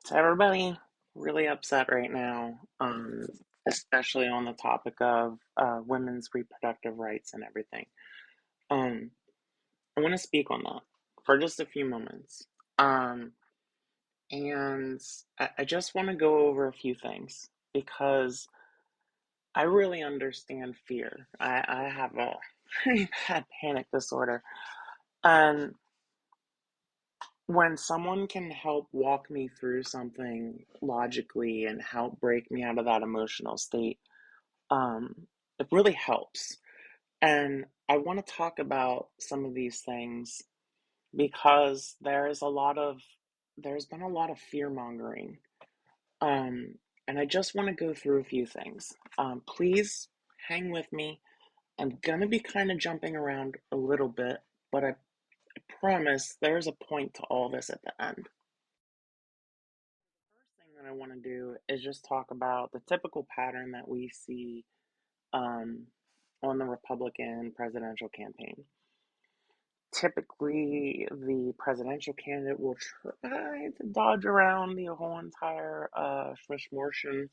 So everybody really upset right now, especially on the topic of women's reproductive rights and everything. Um, I want to speak on that for just a few moments. Um, and I just want to go over a few things because I really understand fear. I have a pretty bad panic disorder. And when someone can help walk me through something logically and help break me out of that emotional state, um, it really helps. And I want to talk about some of these things because there's been a lot of fear mongering. Um, and I just want to go through a few things. Please hang with me. I'm gonna be kind of jumping around a little bit, but I promise there's a point to all this at the end. First thing that I want to do is just talk about the typical pattern that we see um, on the Republican presidential campaign. Typically, the presidential candidate will try to dodge around the whole entire Schmishmortian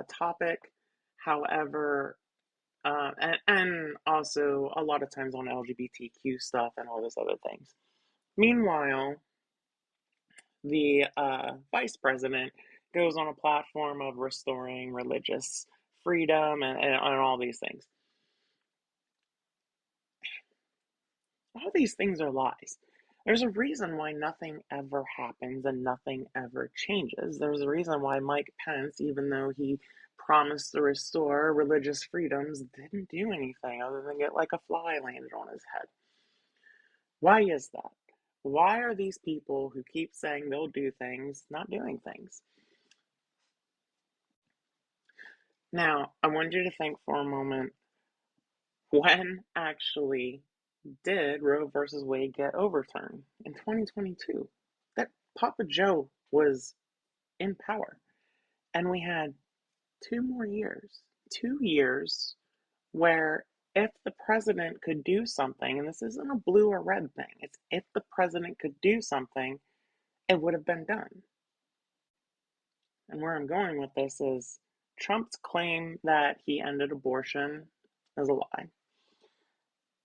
topic. However, and also a lot of times on LGBTQ stuff and all those other things. Meanwhile, the vice president goes on a platform of restoring religious freedom and all these things. All these things are lies. There's a reason why nothing ever happens and nothing ever changes. There's a reason why Mike Pence, even though he promised to restore religious freedoms, didn't do anything other than get like a fly landed on his head. Why is that? Why are these people who keep saying they'll do things not doing things? Now, I want you to think for a moment, when actually did Roe versus Wade get overturned? In 2022. That Papa Joe was in power. And we had 2 more years, 2 years where if the president could do something, and this isn't a blue or red thing, it's if the president could do something, it would have been done. And where I'm going with this is Trump's claim that he ended abortion is a lie.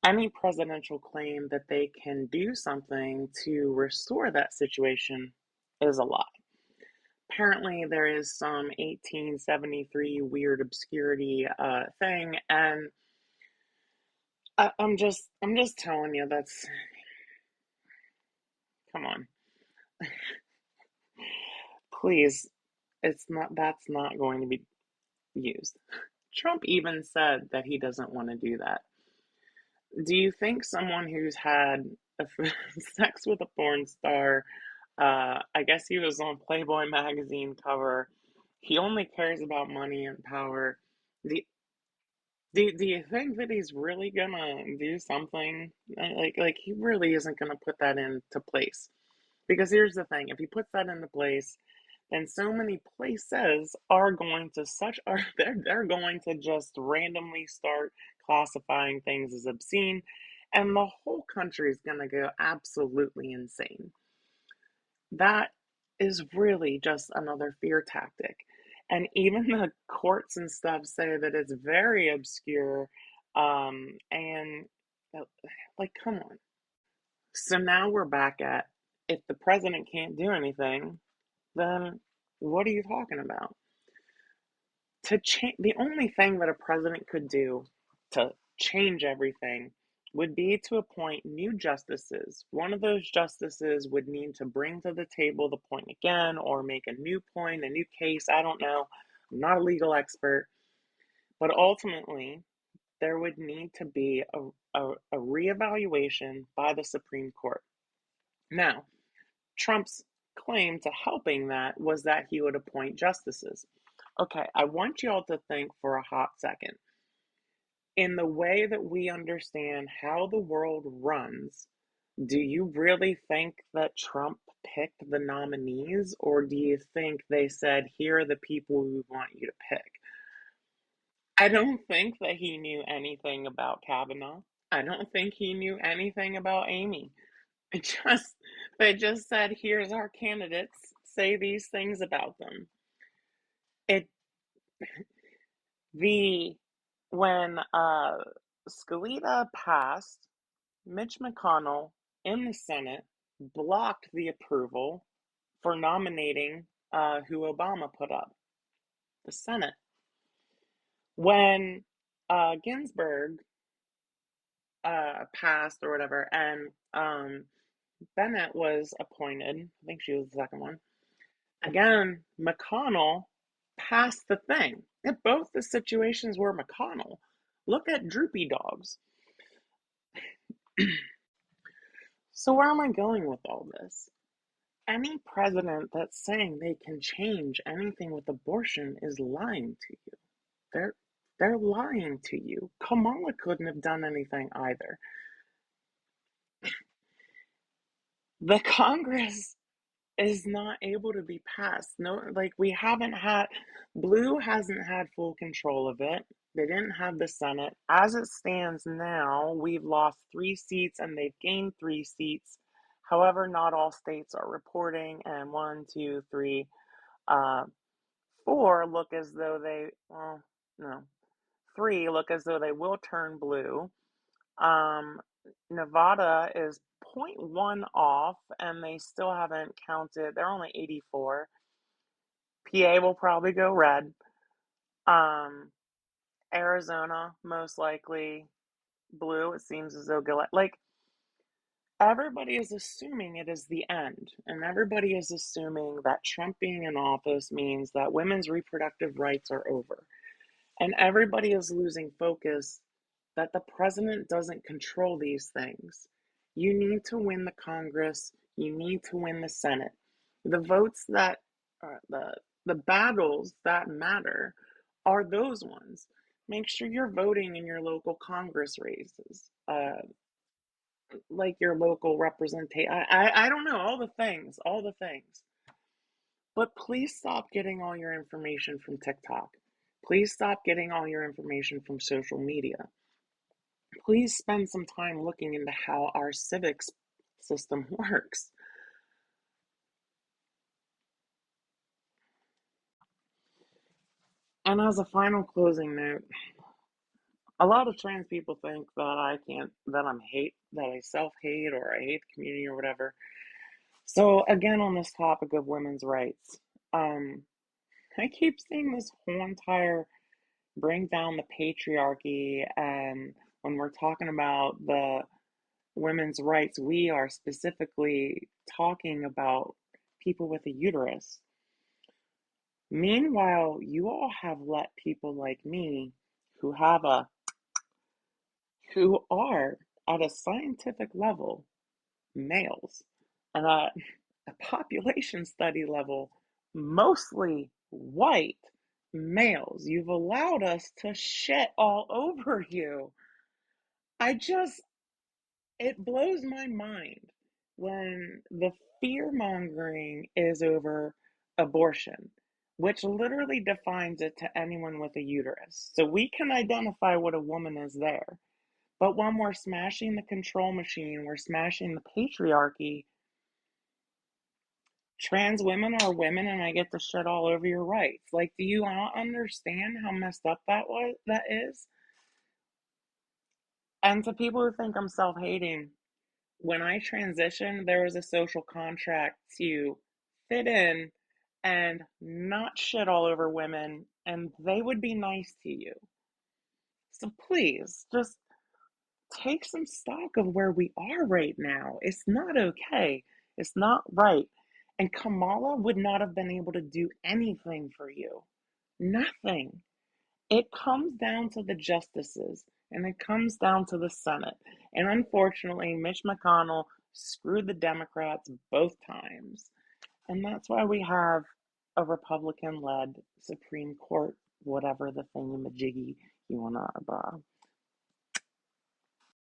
Any presidential claim that they can do something to restore that situation is a lie. Apparently, there is some 1873 weird obscurity thing, and I'm just telling you that's come on, please. It's not that's not going to be used. Trump even said that he doesn't want to do that. Do you think someone who's had sex with a porn star, I guess he was on Playboy magazine cover, he only cares about money and power. Do, do you think that he's really gonna do something? Like he really isn't gonna put that into place. Because here's the thing, if he puts that into place, then so many places are going to such are they're going to just randomly start classifying things as obscene, and the whole country is going to go absolutely insane. That is really just another fear tactic. And even the courts and stuff say that it's very obscure. And uh, like, come on. So now we're back at if the president can't do anything, then what are you talking about? To change the only thing that a president could do to change everything would be to appoint new justices. One of those justices would need to bring to the table the point again or make a new point, a new case. I don't know. I'm not a legal expert. But ultimately, there would need to be a reevaluation by the Supreme Court. Now, Trump's claim to helping that was that he would appoint justices. Okay, I want y'all to think for a hot second. In the way that we understand how the world runs, do you really think that Trump picked the nominees, or do you think they said, here are the people we want you to pick? I don't think that he knew anything about Kavanaugh. I don't think he knew anything about Amy. It just they just said, here's our candidates. say these things about them. It the when Scalita passed, Mitch McConnell in the Senate blocked the approval for nominating who Obama put up, the Senate. When Ginsburg passed or whatever, and Bennett was appointed, I think she was the second one. Again, McConnell passed the thing. If both the situations were McConnell, look at droopy dogs. So where am I going with all this? Any president that's saying they can change anything with abortion is lying to you. They're they're lying to you. Kamala couldn't have done anything either. The Congress is not able to be passed. No, like we haven't had, Blue hasn't had full control of it. They didn't have the Senate. As it stands now, we've lost 3 seats and they've gained 3 seats. However, not all states are reporting, and one, two, three, uh, four look as though they, well, no, three look as though they will turn blue. Um, Nevada is zero point 0.1 off, and they still haven't counted. They're only 84. PA will probably go red. Um, Arizona, most likely blue. It seems as though, like, everybody is assuming it is the end, and everybody is assuming that Trump being in office means that women's reproductive rights are over. And everybody is losing focus that the president doesn't control these things. You need to win the Congress, you need to win the Senate. The votes that the battles that matter are those ones. Make sure you're voting in your local Congress races, like your local representation. I don't know, all the things. But please stop getting all your information from TikTok. Please stop getting all your information from social media. Please spend some time looking into how our civics system works. And as a final closing note, a lot of trans people think that that I self hate or I hate the community or whatever. So, again, on this topic of women's rights, um, I keep seeing this whole entire bring down the patriarchy, and when we're talking about the women's rights, we are specifically talking about people with a uterus. Meanwhile, you all have let people like me who have a who are at a scientific level males and at a population study level mostly white males. You've allowed us to shit all over you. I just It blows my mind when the fear mongering is over abortion, which literally defines it to anyone with a uterus. So we can identify what a woman is there. But when we're smashing the control machine, we're smashing the patriarchy. Trans women are women, and I get to shit all over your rights. Like, do you not understand how messed up that is? And to people who think I'm self-hating, when I transitioned, there was a social contract to fit in and not shit all over women, and they would be nice to you. So please, just take some stock of where we are right now. It's not okay. It's not right. And Kamala would not have been able to do anything for you. Nothing. It comes down to the justices and it comes down to the Senate. And unfortunately, Mitch McConnell screwed the Democrats both times. And that's why we have a Republican led Supreme Court, whatever the thingamajiggy you want to